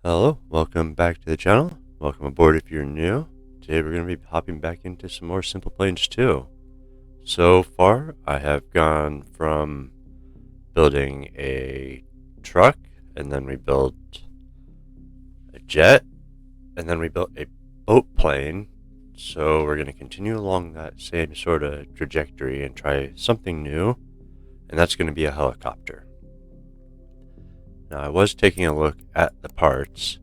Hello, welcome back to the channel. Welcome aboard if you're new. Today we're going to be hopping back into some more SimplePlanes 2. So far, I have gone from building a truck, and then we built a jet, and then we built a boat plane. So we're going to continue along that same sort of trajectory and try something new, and that's going to be a helicopter. Now, I was taking a look at the parts,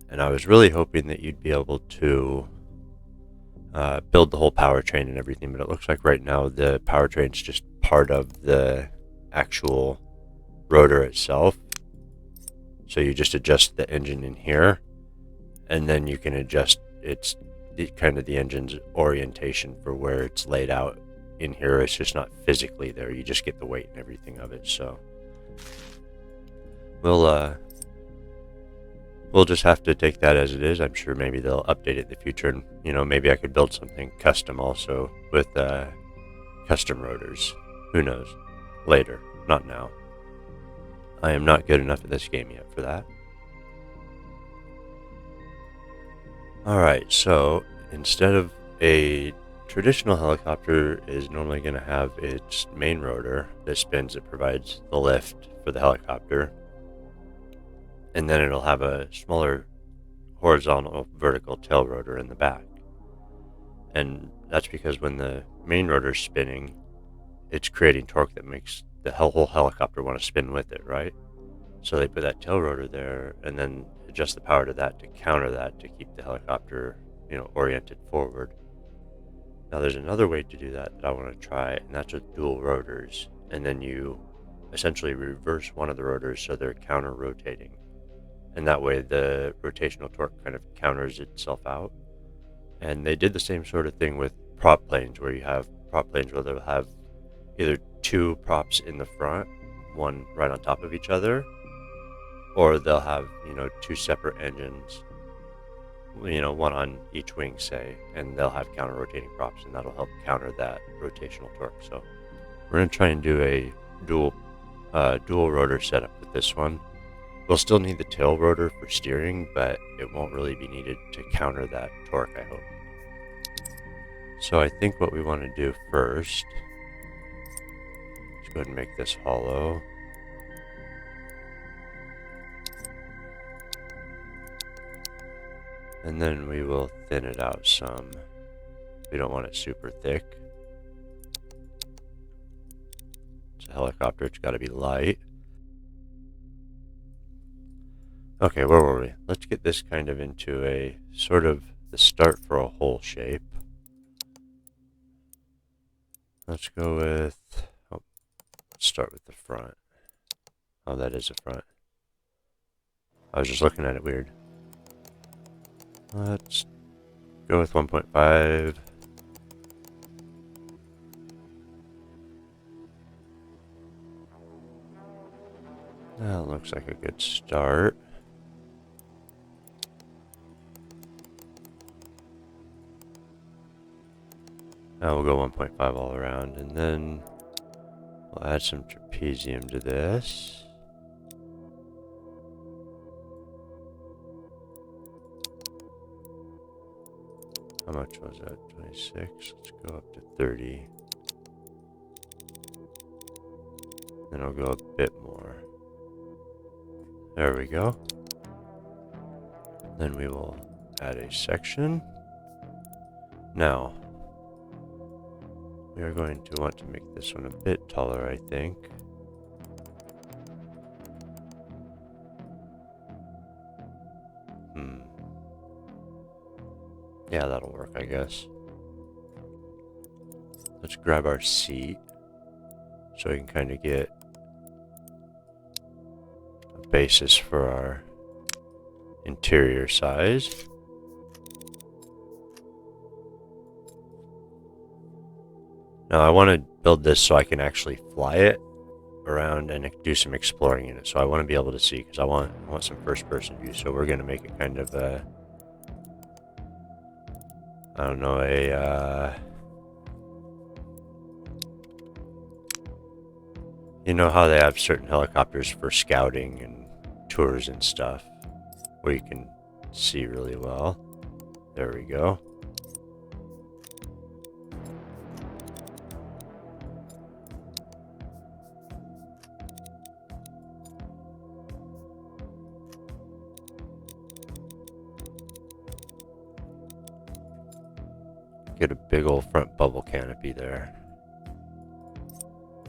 and I was really hoping that you'd be able to build the whole powertrain and everything, but it looks like right now the powertrain's just part of the actual rotor itself. So you just adjust the engine in here, and then you can adjust kind of the engine's orientation for where it's laid out in here. It's just not physically there. You just get the weight and everything of it. So we'll just have to take that as it is. I'm sure maybe they'll update it in the future, and maybe I could build something custom also with custom rotors. Who knows? Later, not now. I am not good enough at this game yet for that. Alright, so instead of a traditional helicopter is normally going to have its main rotor that spins, that provides the lift for the helicopter, and then it'll have a smaller horizontal vertical tail rotor in the back. And that's because when the main rotor is spinning, it's creating torque that makes the whole helicopter want to spin with it, right? So they put that tail rotor there and then adjust the power to that to counter that, to keep the helicopter, oriented forward. Now there's another way to do that I want to try, and that's with dual rotors. And then you essentially reverse one of the rotors so they're counter rotating. And that way the rotational torque kind of counters itself out. And they did the same sort of thing with prop planes, where you have prop planes where they'll have either two props in the front, one right on top of each other, or they'll have, two separate engines, one on each wing, say, and they'll have counter rotating props, and that'll help counter that rotational torque. So we're going to try and do a dual rotor setup with this one. We'll still need the tail rotor for steering, but it won't really be needed to counter that torque, I hope. So I think what we want to do first, let's go ahead and make this hollow. And then we will thin it out some. We don't want it super thick. It's a helicopter, it's got to be light. Okay, where were we? Let's get this kind of into a sort of the start for a hole shape. Let's go with, let's start with the front. Oh, that is the front. I was just looking at it weird. Let's go with 1.5. That looks like a good start. Now we'll go 1.5 all around, and then we'll add some trapezium to this. How much was that? 26. Let's go up to 30. Then I'll go a bit more. There we go. Then we will add a section. Now, we are going to want to make this one a bit taller, I think. Yeah, that'll work, I guess. Let's grab our seat so we can kind of get a basis for our interior size. Now I want to build this so I can actually fly it around and do some exploring in it. So I want to be able to see, because I want some first-person view. So we're going to make it kind of a, I don't know, you know how they have certain helicopters for scouting and tours and stuff. where you can see really well. There we go. Get a big old front bubble canopy there.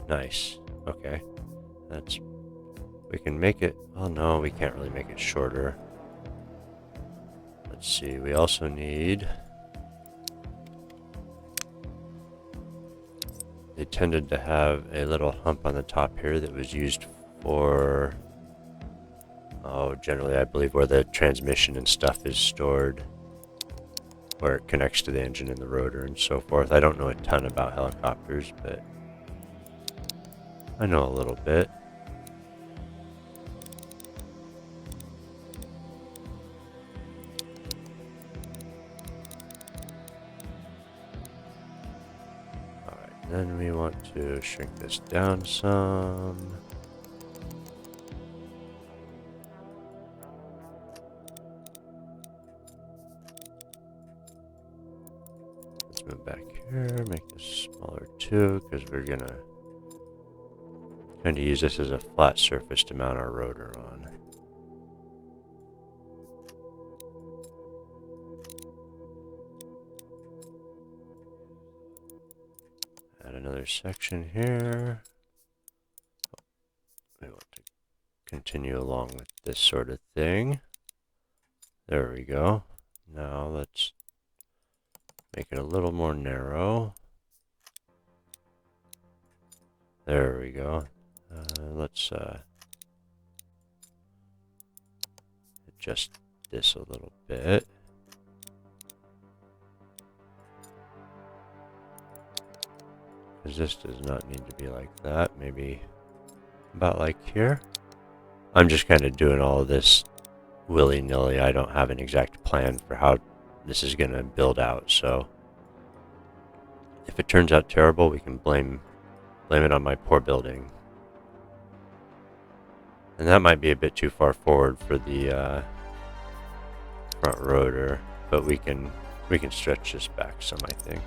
Nice. Okay. We can make it, oh no, we can't really make it shorter. Let's see, we also need, they tended to have a little hump on the top here that was used for, generally I believe where the transmission and stuff is stored, where it connects to the engine and the rotor and so forth. I don't know a ton about helicopters, but I know a little bit. Alright, then we want to shrink this down some. Let's move back here, make this smaller too, because we're gonna kind of use this as a flat surface to mount our rotor on. Add another section here. We want to continue along with this sort of thing. There we go. Now let's make it a little more narrow. There we go. Let's adjust this a little bit. Because this does not need to be like that. Maybe about like here. I'm just kind of doing all of this willy-nilly. I don't have an exact plan for how this is going to build out. So if it turns out terrible, we can blame it on my poor building. And that might be a bit too far forward for the front rotor, but we can stretch this back some, I think.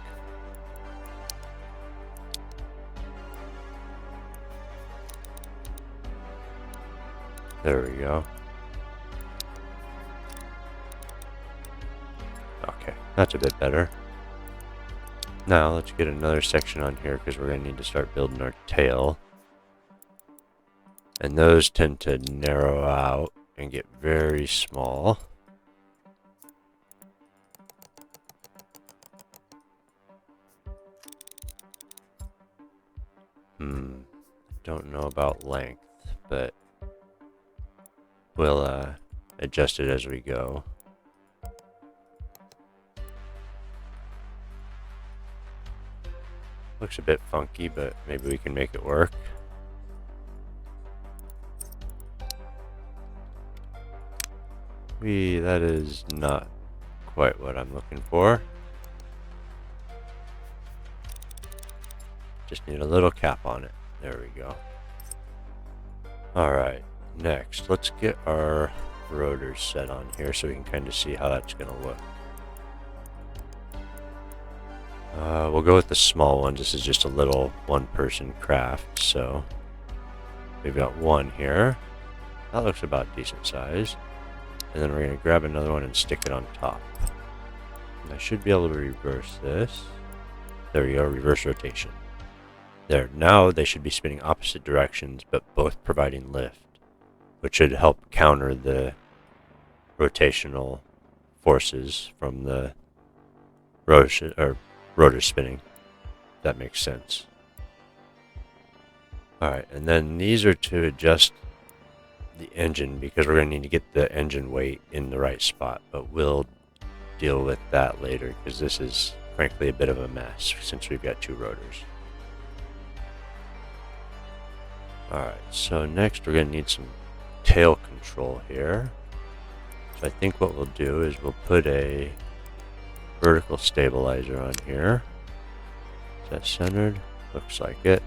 There we go. Okay, that's a bit better. Now let's get another section on here because we're going to need to start building our tail. And those tend to narrow out and get very small. Don't know about length, but we'll adjust it as we go. Looks a bit funky, but maybe we can make it work. That is not quite what I'm looking for. Just need a little cap on it. There we go. Alright, next, let's get our rotors set on here so we can kind of see how that's going to look. We'll go with the small ones. This is just a little one-person craft, so we've got one here. That looks about decent size. And then we're going to grab another one and stick it on top. And I should be able to reverse this. There we go, reverse rotation. There, now they should be spinning opposite directions, but both providing lift, which should help counter the rotational forces from the rotor spinning. If that makes sense. Alright, and then these are to adjust the engine because we're going to need to get the engine weight in the right spot, but we'll deal with that later because this is frankly a bit of a mess since we've got two rotors. Alright, so next we're going to need some tail control here. So I think what we'll do is we'll put a vertical stabilizer on here. Is that centered? Looks like it.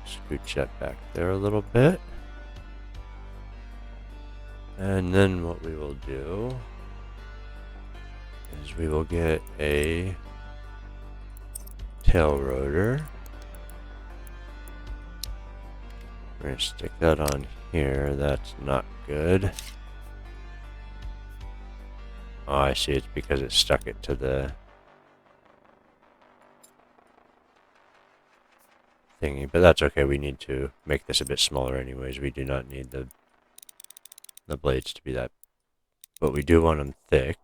Scooch that back there a little bit. And then what we will do is we will get a tail rotor. We're going to stick that on here. That's not good. Oh, I see. It's because it stuck it to the thingy. But that's okay. We need to make this a bit smaller anyways. We do not need the blades to be that. But we do want them thick.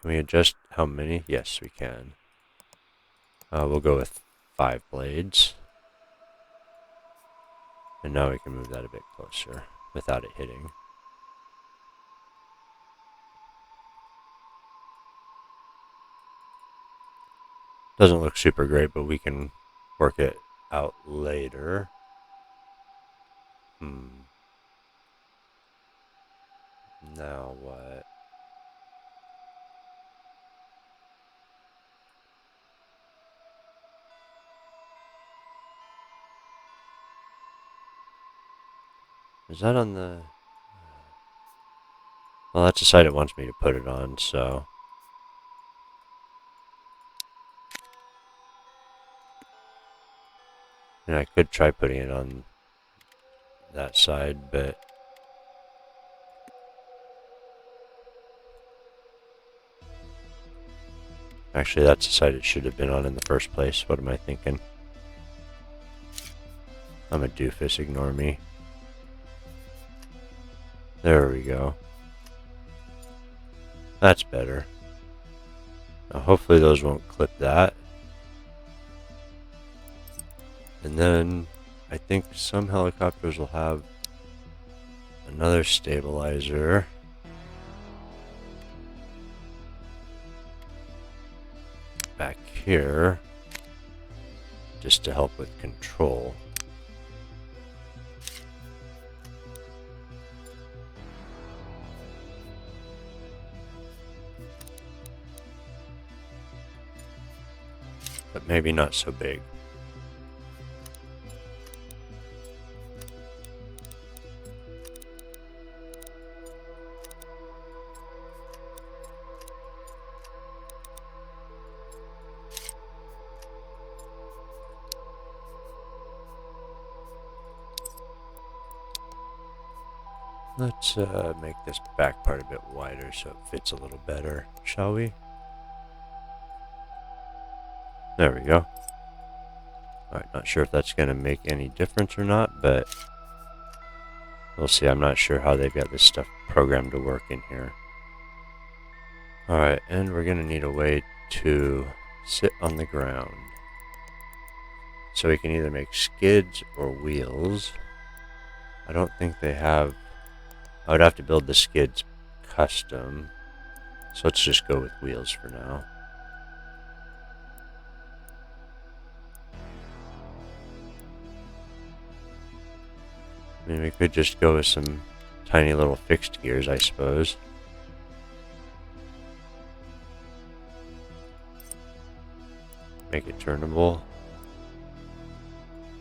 Can we adjust how many? Yes, we can. We'll go with 5 blades. And now we can move that a bit closer without it hitting. Doesn't look super great, but we can work it out later. Now what? Is that on the... Well, that's the side it wants me to put it on, so... And I could try putting it on that side, but... Actually, that's the side it should have been on in the first place. What am I thinking? I'm a doofus, ignore me. There we go. That's better. Now, hopefully those won't clip that. And then, I think some helicopters will have another stabilizer. Back here. Just to help with control. But maybe not so big. Let's make this back part a bit wider so it fits a little better, shall we? There we go. Alright, not sure if that's going to make any difference or not, but we'll see. I'm not sure how they've got this stuff programmed to work in here. Alright, and we're going to need a way to sit on the ground. So we can either make skids or wheels. I don't think they have... I would have to build the skids custom. So let's just go with wheels for now. I mean, we could just go with some tiny little fixed gears, I suppose. Make it turnable.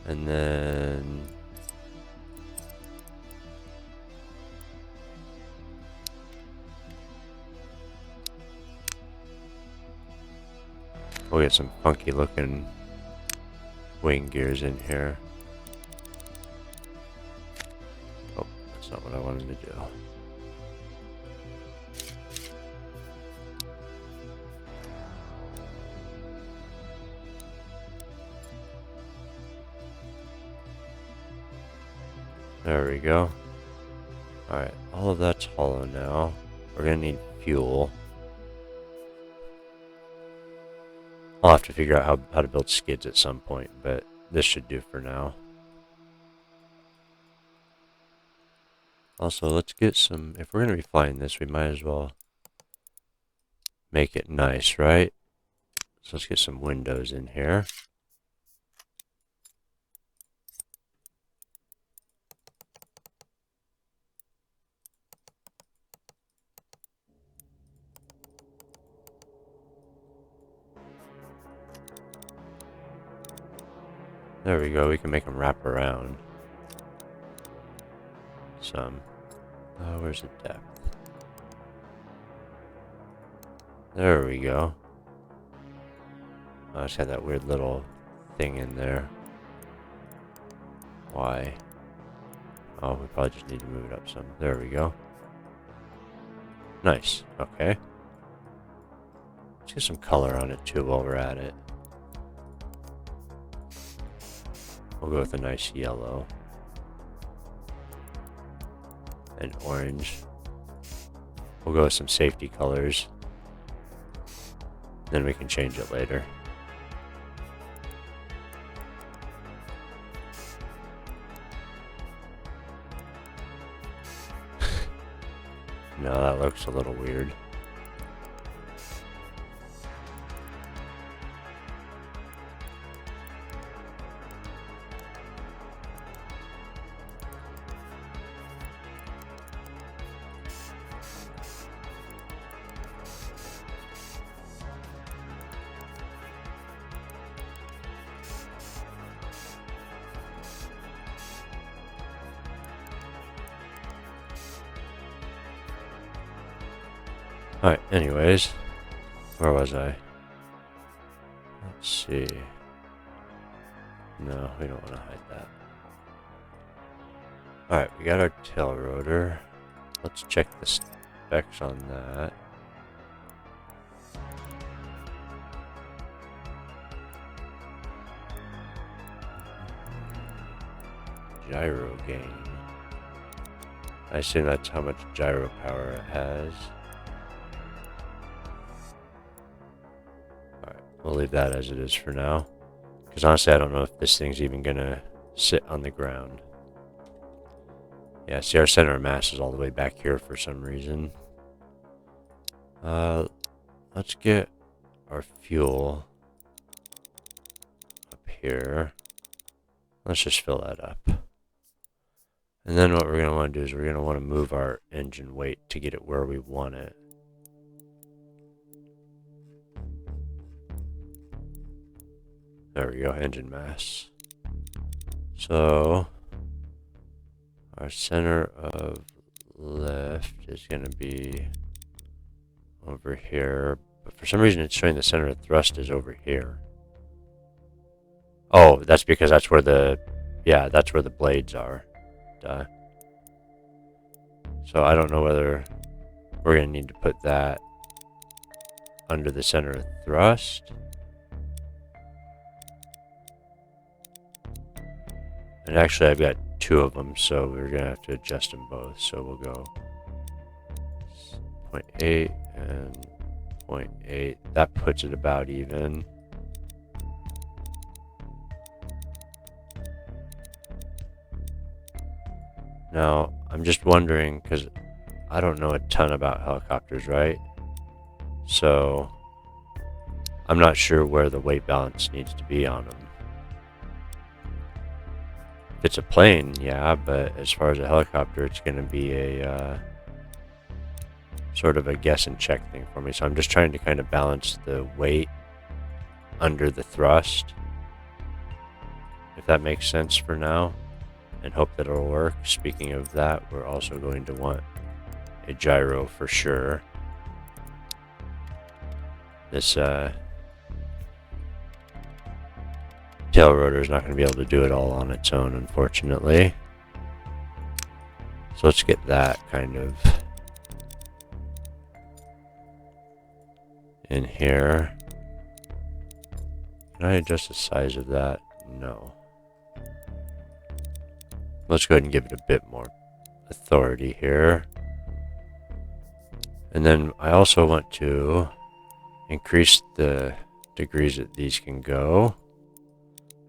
And then... we'll get some funky looking wing gears in here. Oh, that's not what I wanted to do. There we go. Alright, all of that's hollow now. We're gonna need fuel. I'll have to figure out how to build skids at some point, but this should do for now. Also, let's get some... if we're going to be flying this, we might as well make it nice, right? So let's get some windows in here. There we go, we can make them wrap around some. Where's the depth? There we go. Oh, it's got that weird little thing in there. Why? Oh, we probably just need to move it up some. There we go. Nice. Okay. Let's get some color on it too while we're at it. We'll go with a nice yellow. And orange. We'll go with some safety colors. Then we can change it later. No, that looks a little weird. Alright, anyways, where was I? Let's see. No, we don't want to hide that. Alright, we got our tail rotor. Let's check the specs on that. Gyro gain. I assume that's how much gyro power it has. We'll leave that as it is for now. Because honestly, I don't know if this thing's even going to sit on the ground. Yeah, see, our center of mass is all the way back here for some reason. Let's get our fuel up here. Let's just fill that up. And then what we're going to want to do is we're going to want to move our engine weight to get it where we want it. There we go, engine mass. So, our center of lift is going to be over here. But for some reason, it's showing the center of thrust is over here. Oh, that's because that's where the, yeah, that's where the blades are. Duh. So I don't know whether we're going to need to put that under the center of thrust. And actually, I've got two of them, so we're going to have to adjust them both. So we'll go 0.8 and 0.8. That puts it about even. Now, I'm just wondering, because I don't know a ton about helicopters, right? So, I'm not sure where the weight balance needs to be on them. If it's a plane, yeah, but as far as a helicopter, it's going to be a sort of a guess and check thing for me. So I'm just trying to kind of balance the weight under the thrust, if that makes sense for now, and hope that it'll work. Speaking of that, we're also going to want a gyro for sure. This tail rotor is not going to be able to do it all on its own, unfortunately. So let's get that kind of in here. Can I adjust the size of that? No. Let's go ahead and give it a bit more authority here. And then I also want to increase the degrees that these can go.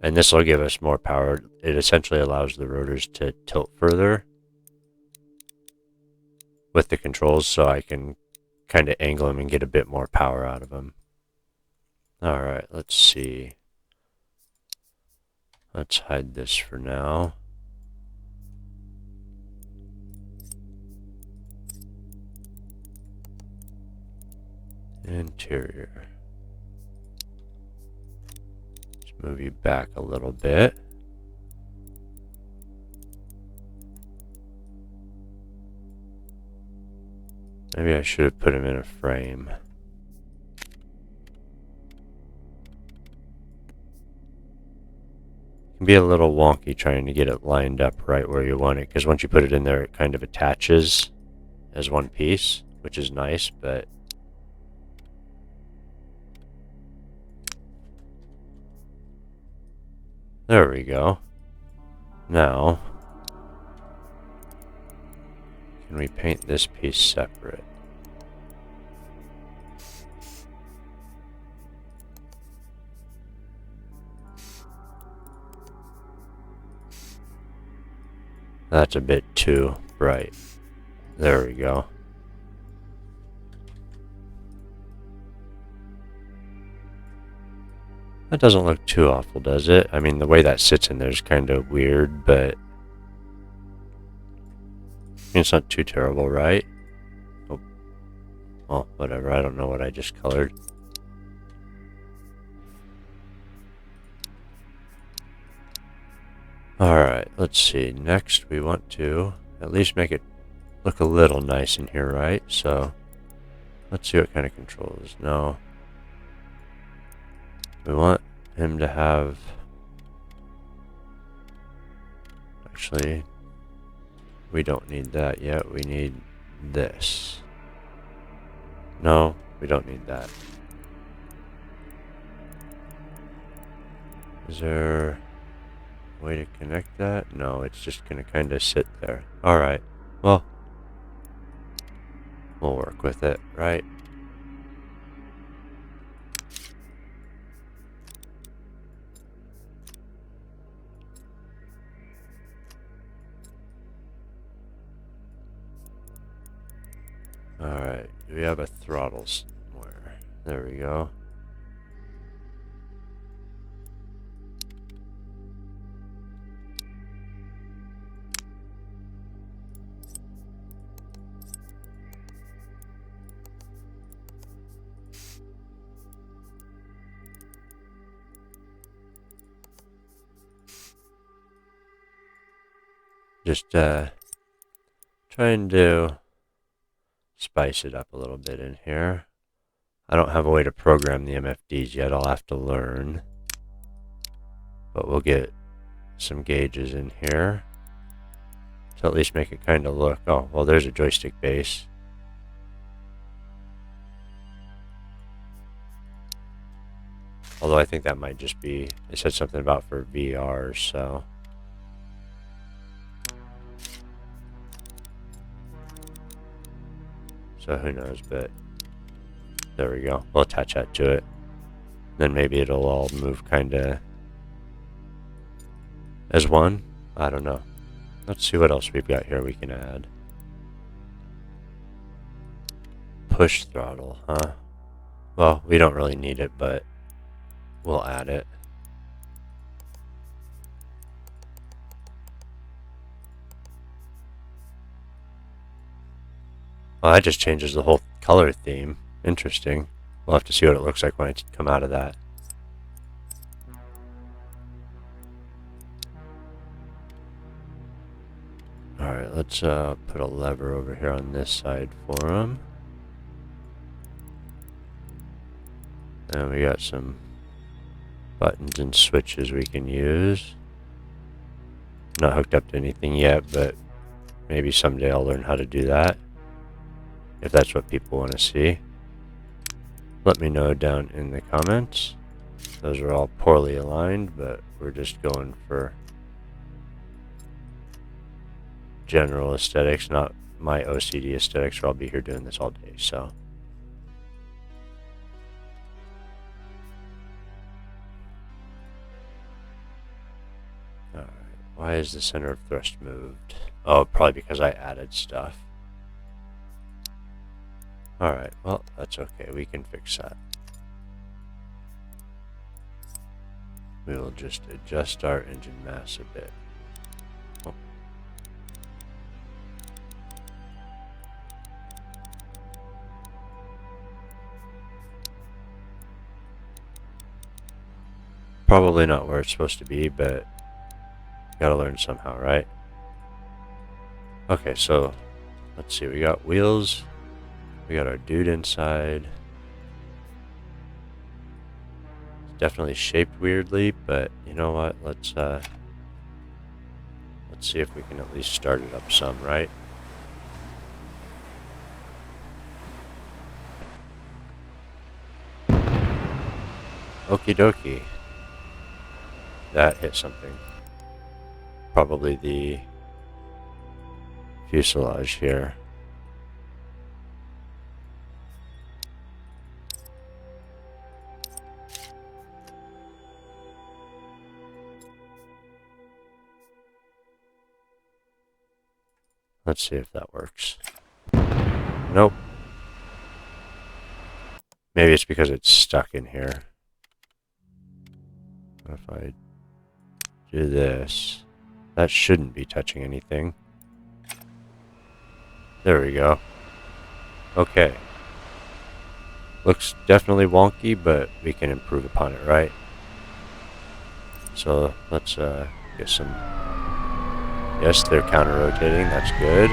And this will give us more power. It essentially allows the rotors to tilt further with the controls, so I can kind of angle them and get a bit more power out of them. Alright, let's see. Let's hide this for now. Interior. Move you back a little bit. Maybe I should have put him in a frame. It can be a little wonky trying to get it lined up right where you want it, because once you put it in there, it kind of attaches as one piece, which is nice, but there we go. Now, can we paint this piece separate? That's a bit too bright. There we go. That doesn't look too awful, does it? I mean, the way that sits in there is kind of weird, but it's not too terrible, right? Oh, well, whatever. I don't know what I just colored. Alright, let's see. Next, we want to at least make it look a little nice in here, right? So, let's see what kind of controls. No. We want him to have... Actually, we don't need that yet. We need this. No, we don't need that. Is there a way to connect that? No, it's just going to kind of sit there. Alright, well, we'll work with it, right? Alright, do we have a throttle somewhere? There we go. Just trying to spice it up a little bit in here. I don't have a way to program the MFDs yet. I'll have to learn. But we'll get some gauges in here to at least make it kind of look. Oh, well, there's a joystick base. Although I think that might just be, they said something about for VR, so. So who knows, but there we go. We'll attach that to it. Then maybe it'll all move kind of as one. I don't know. Let's see what else we've got here we can add. Push throttle, huh? Well, we don't really need it, but we'll add it. Well, that just changes the whole color theme. Interesting. We'll have to see what it looks like when I come out of that. Alright, let's put a lever over here on this side for him. And we got some buttons and switches we can use. Not hooked up to anything yet, but maybe someday I'll learn how to do that. If that's what people want to see. Let me know down in the comments. Those are all poorly aligned, but we're just going for general aesthetics, not my OCD aesthetics, or I'll be here doing this all day, so. Alright, why is the center of thrust moved? Oh, probably because I added stuff. Alright, well, that's okay. We can fix that. We will just adjust our engine mass a bit. Oh. Probably not where it's supposed to be, but gotta learn somehow, right? Okay, so let's see. We got wheels. We got our dude inside. It's definitely shaped weirdly, but you know what? Let's see if we can at least start it up some, right? Okie dokie. That hit something. Probably the fuselage here. Let's see if that works. Nope. Maybe it's because it's stuck in here. If I do this, that shouldn't be touching anything. There we go. Okay. Looks definitely wonky, but we can improve upon it, right? So let's get some... Yes, they're counter-rotating. That's good.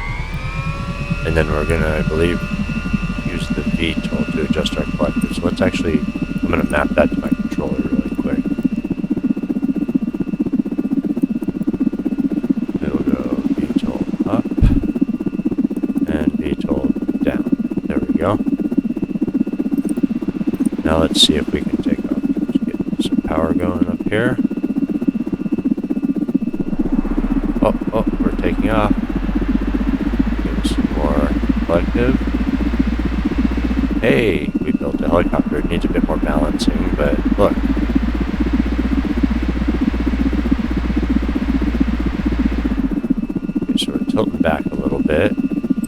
And then we're gonna, I believe, use the V tool to adjust our collective. So let's actually... I'm gonna map that to my controller really quick. We'll go V tool up and V tool down. There we go. Now let's see if we can take off. Let's get some power going up here. Oh, we're taking off. Give some more collective. Hey, we built a helicopter. It needs a bit more balancing, but look. Okay, so we're tilting back a little bit.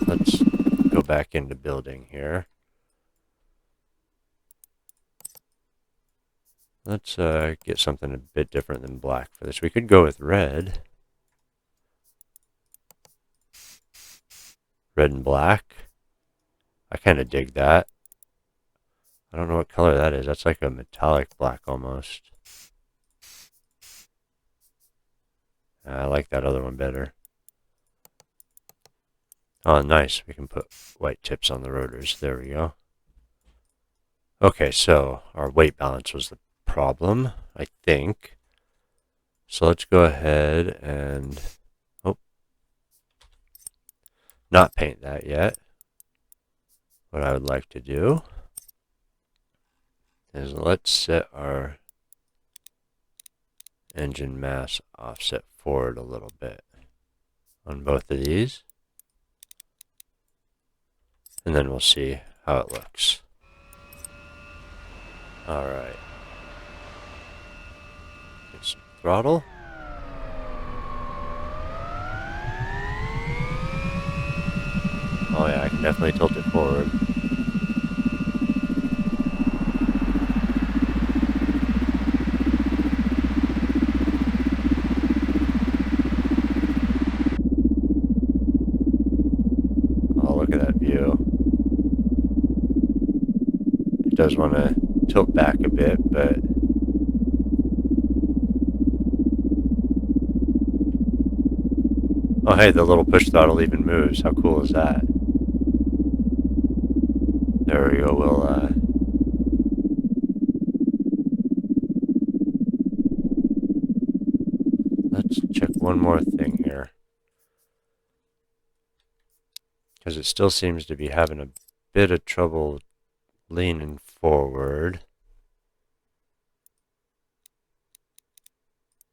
Let's go back into building here. Let's get something a bit different than black for this. We could go with red. Red and black. I kind of dig that. I don't know what color that is. That's like a metallic black almost. I like that other one better. Oh, nice. We can put white tips on the rotors. There we go. Okay, so our weight balance was the problem, I think. So let's go ahead and... not paint that yet. What I would like to do is let's set our engine mass offset forward a little bit on both of these. And then we'll see how it looks. Alright. Get some throttle. Oh yeah, I can definitely tilt it forward. Oh, look at that view. It does want to tilt back a bit, but... oh hey, the little push throttle even moves. How cool is that? There we go, let's check one more thing here. Because it still seems to be having a bit of trouble leaning forward.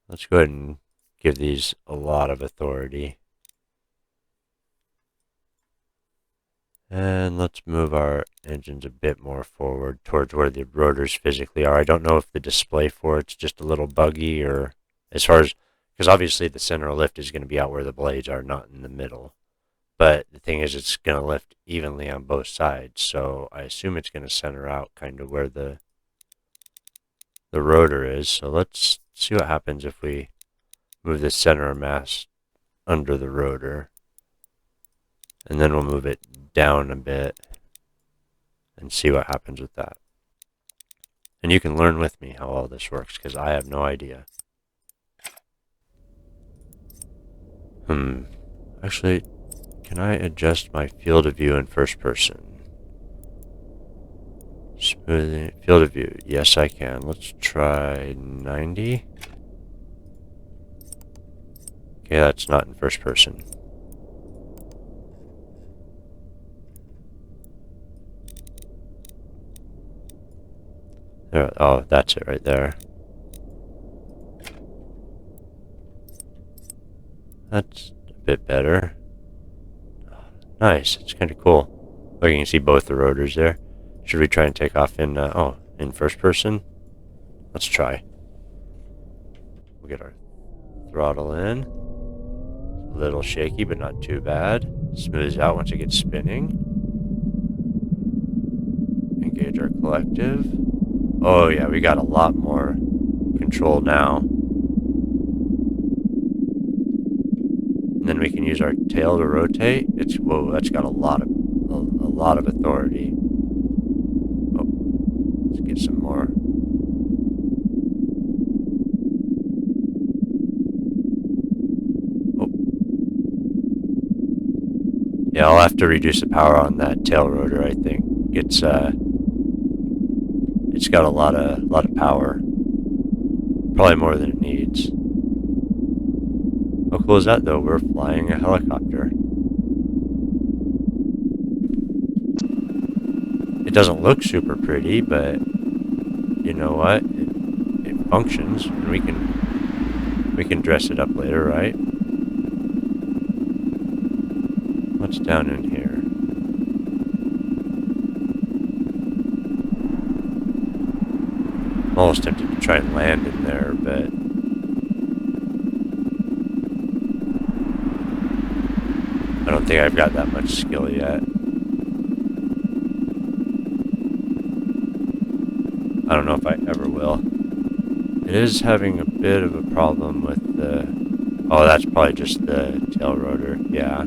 Let's go ahead and give these a lot of authority. And let's move our engines a bit more forward towards where the rotors physically are. I don't know if the display for it's just a little buggy or as far as, because obviously the center of lift is going to be out where the blades are, not in the middle. But the thing is, it's going to lift evenly on both sides, so I assume it's going to center out kind of where the rotor is. So let's see what happens if we move the center of mass under the rotor. And then we'll move it down a bit and see what happens with that. And you can learn with me how all this works, because I have no idea. Actually, can I adjust my field of view in first person? Field of view. Yes, I can. Let's try 90. Okay, that's not in first person. There, oh, that's it right there. That's a bit better. Nice. It's kind of cool. Look, you can see both the rotors there. Should we try and take off in, in first person? Let's try. We'll get our throttle in. A little shaky, but not too bad. Smooths out once it gets spinning. Engage our collective. Oh yeah, we got a lot more control now. And then we can use our tail to rotate. Whoa, that's got a lot of authority. Oh, let's get some more. Oh. Yeah, I'll have to reduce the power on that tail rotor, I think. It's got a lot of power. Probably more than it needs. How cool is that, though? We're flying a helicopter. It doesn't look super pretty, but you know what? It functions, and we can dress it up later, right? What's down in here? I'm almost tempted to try and land in there, but I don't think I've got that much skill yet. I don't know if I ever will. It is having a bit of a problem with the... Oh, that's probably just the tail rotor. Yeah.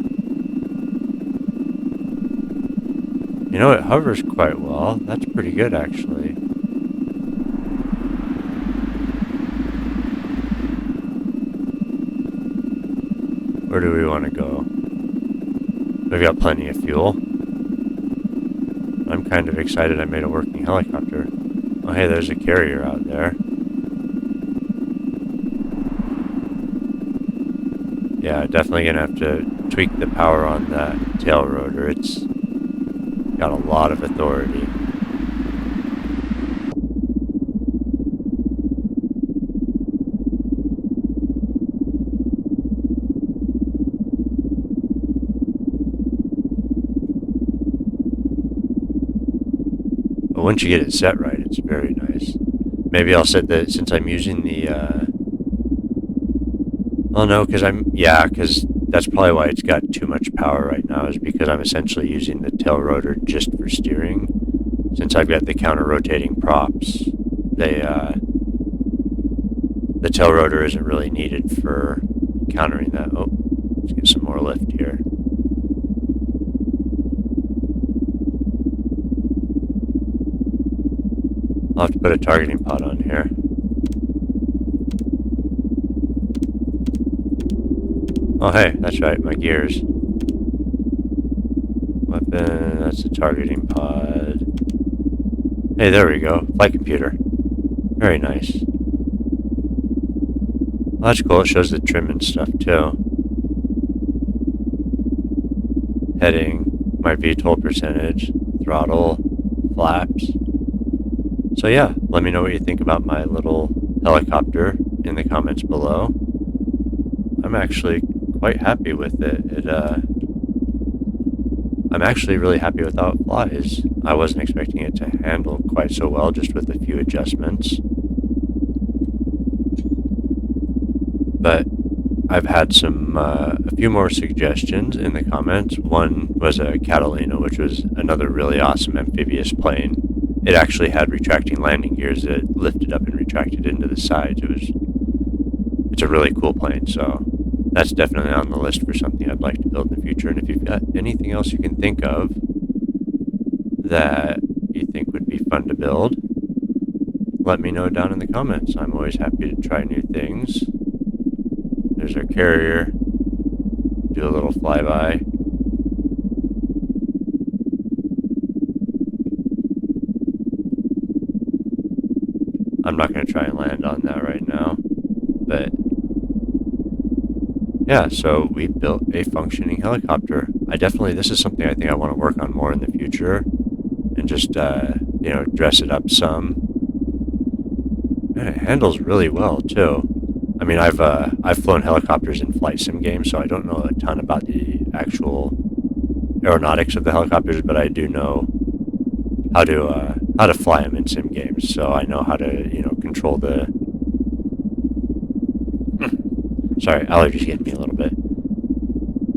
You know, it hovers quite well. That's pretty good, actually. Where do we want to go? We've got plenty of fuel. I'm kind of excited I made a working helicopter. Oh, hey, there's a carrier out there. Yeah, definitely gonna have to tweak the power on that tail rotor. It's got a lot of authority. But once you get it set right, it's very nice. Maybe I'll set the, since I'm using the, oh no, because that's probably why it's got too much power right now, is because I'm essentially using the tail rotor just for steering. Since I've got the counter-rotating props, the tail rotor isn't really needed for countering that. Oh, let's get some more lift here. I'll have to put a targeting pod on here. Oh hey, that's right, my gears. Weapon, that's a targeting pod. Hey, there we go. Flight computer. Very nice. Well, that's cool. It shows the trim and stuff, too. Heading, my VTOL percentage, throttle, flaps. So yeah, let me know what you think about my little helicopter in the comments below. I'm actually quite happy with it. I'm actually really happy with how it flies. I wasn't expecting it to handle quite so well, just with a few adjustments. But I've had a few more suggestions in the comments. One was a Catalina, which was another really awesome amphibious plane. It actually had retracting landing gears that lifted up and retracted into the sides. It's a really cool plane, so that's definitely on the list for something I'd like to build in the future. And if you've got anything else you can think of that you think would be fun to build, let me know down in the comments. I'm always happy to try new things. There's our carrier. Do a little flyby. I'm not going to try and land on that right now. But yeah, so we built a functioning helicopter. This is something I think I want to work on more in the future and just, dress it up some. Man, it handles really well too. I mean, I've flown helicopters in flight sim games, so I don't know a ton about the actual aeronautics of the helicopters, but I do know how to fly them in sim games. So I know how to control the. Sorry, allergies getting me a little bit.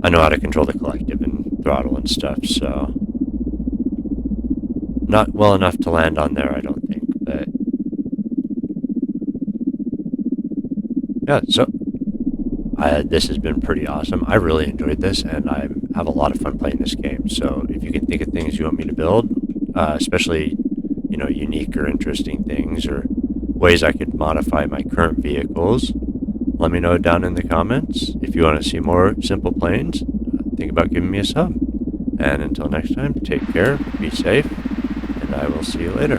I know how to control the collective and throttle and stuff. So not well enough to land on there, I don't think. But yeah, so this has been pretty awesome. I really enjoyed this, and I have a lot of fun playing this game. So if you can think of things you want me to build, especially unique or interesting things or ways I could modify my current vehicles, let me know down in the comments. If you want to see more Simple Planes, think about giving me a sub. And until next time, take care, be safe, and I will see you later.